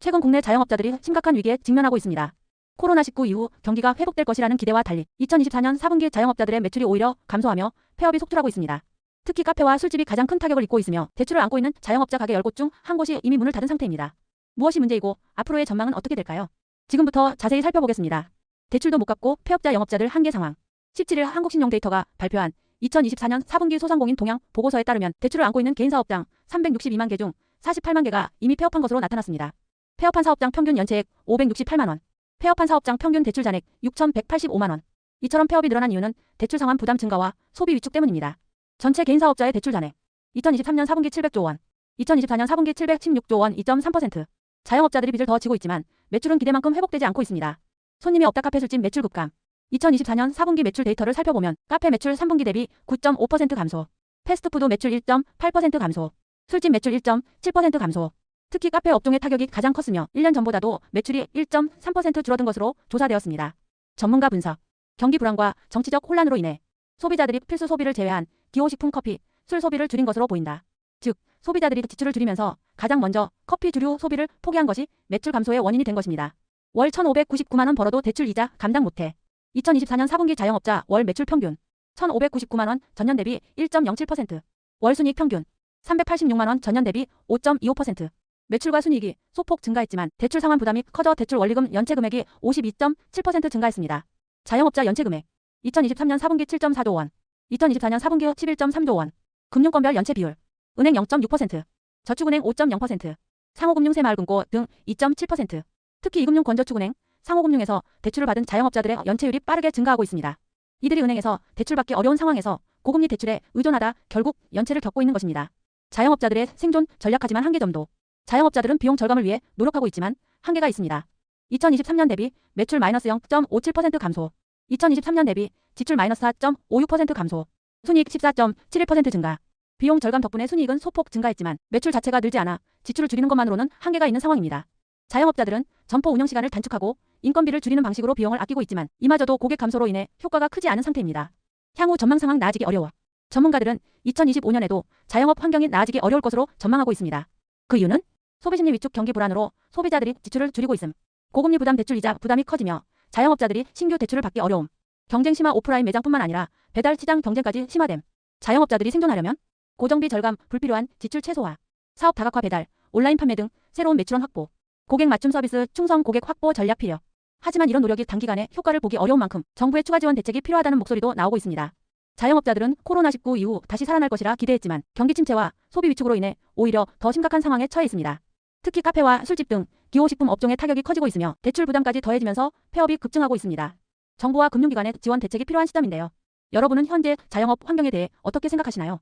최근 국내 자영업자들이 심각한 위기에 직면하고 있습니다. 코로나19 이후 경기가 회복될 것이라는 기대와 달리 2024년 4분기 자영업자들의 매출이 오히려 감소하며 폐업이 속출하고 있습니다. 특히 카페와 술집이 가장 큰 타격을 입고 있으며 대출을 안고 있는 자영업자 가게 10곳 중 한 곳이 이미 문을 닫은 상태입니다. 무엇이 문제이고 앞으로의 전망은 어떻게 될까요? 지금부터 자세히 살펴보겠습니다. 대출도 못 갚고 폐업자 영업자들 한계 상황. 17일 한국신용데이터가 발표한 2024년 4분기 소상공인 동향 보고서에 따르면 대출을 안고 있는 개인사업장 362만 개 중 48만 개가 이미 폐업한 것으로 나타났습니다. 폐업한 사업장 평균 연체액 568만 원, 폐업한 사업장 평균 대출 잔액 6,185만 원. 이처럼 폐업이 늘어난 이유는 대출 상환 부담 증가와 소비 위축 때문입니다. 전체 개인사업자의 대출 잔액 2023년 4분기 700조 원, 2024년 4분기 716조 원 2.3%. 자영업자들이 빚을 더 지고 있지만 매출은 기대만큼 회복되지 않고 있습니다. 손님이 없다 카페 술집 매출 급감. 2024년 4분기 매출 데이터를 살펴보면 카페 매출 3분기 대비 9.5% 감소, 패스트푸드 매출 1.8% 감소, 술집 매출 1.7% 감소. 특히 카페 업종의 타격이 가장 컸으며 1년 전보다도 매출이 1.3% 줄어든 것으로 조사되었습니다. 전문가 분석. 경기 불안과 정치적 혼란으로 인해 소비자들이 필수 소비를 제외한 기호식품 커피, 술 소비를 줄인 것으로 보인다. 즉, 소비자들이 지출을 줄이면서 가장 먼저 커피 주류 소비를 포기한 것이 매출 감소의 원인이 된 것입니다. 월 1,599만 원 벌어도 대출 이자 감당 못해. 2024년 4분기 자영업자 월 매출 평균 1,599만 원 전년 대비 1.07%, 월 순이익 평균 386만 원 전년 대비 5.25%. 매출과 순이익이 소폭 증가했지만 대출 상환 부담이 커져 대출 원리금 연체 금액이 52.7% 증가했습니다. 자영업자 연체 금액 2023년 4분기 7.4조 원, 2024년 4분기 11.3조 원. 금융권별 연체 비율 은행 0.6%, 저축은행 5.0%, 상호금융 새마을금고 등 2.7%. 특히 이금융 권저축은행, 상호금융에서 대출을 받은 자영업자들의 연체율이 빠르게 증가하고 있습니다. 이들이 은행에서 대출받기 어려운 상황에서 고금리 대출에 의존하다 결국 연체를 겪고 있는 것입니다. 자영업자들의 생존 전략하지만 한계점도. 자영업자들은 비용 절감을 위해 노력하고 있지만 한계가 있습니다. 2023년 대비 매출 마이너스 0.57% 감소, 2023년 대비 지출 마이너스 4.56% 감소, 순이익 14.71% 증가. 비용 절감 덕분에 순이익은 소폭 증가했지만 매출 자체가 늘지 않아 지출을 줄이는 것만으로는 한계가 있는 상황입니다. 자영업자들은 점포 운영 시간을 단축하고 인건비를 줄이는 방식으로 비용을 아끼고 있지만 이마저도 고객 감소로 인해 효과가 크지 않은 상태입니다. 향후 전망 상황 나아지기 어려워. 전문가들은 2025년에도 자영업 환경이 나아지기 어려울 것으로 전망하고 있습니다. 그 이유는 소비심리 위축 경기 불안으로 소비자들이 지출을 줄이고 있음, 고금리 부담 대출 이자 부담이 커지며 자영업자들이 신규 대출을 받기 어려움, 경쟁 심화 오프라인 매장뿐만 아니라 배달 시장 경쟁까지 심화됨. 자영업자들이 생존하려면 고정비 절감, 불필요한 지출 최소화, 사업 다각화 배달, 온라인 판매 등 새로운 매출원 확보, 고객 맞춤 서비스 충성 고객 확보 전략 필요. 하지만 이런 노력이 단기간에 효과를 보기 어려운 만큼 정부의 추가 지원 대책이 필요하다는 목소리도 나오고 있습니다. 자영업자들은 코로나19 이후 다시 살아날 것이라 기대했지만 경기 침체와 소비 위축으로 인해 오히려 더 심각한 상황에 처해 있습니다. 특히 카페와 술집 등 기호식품 업종의 타격이 커지고 있으며 대출 부담까지 더해지면서 폐업이 급증하고 있습니다. 정부와 금융기관의 지원 대책이 필요한 시점인데요. 여러분은 현재 자영업 환경에 대해 어떻게 생각하시나요?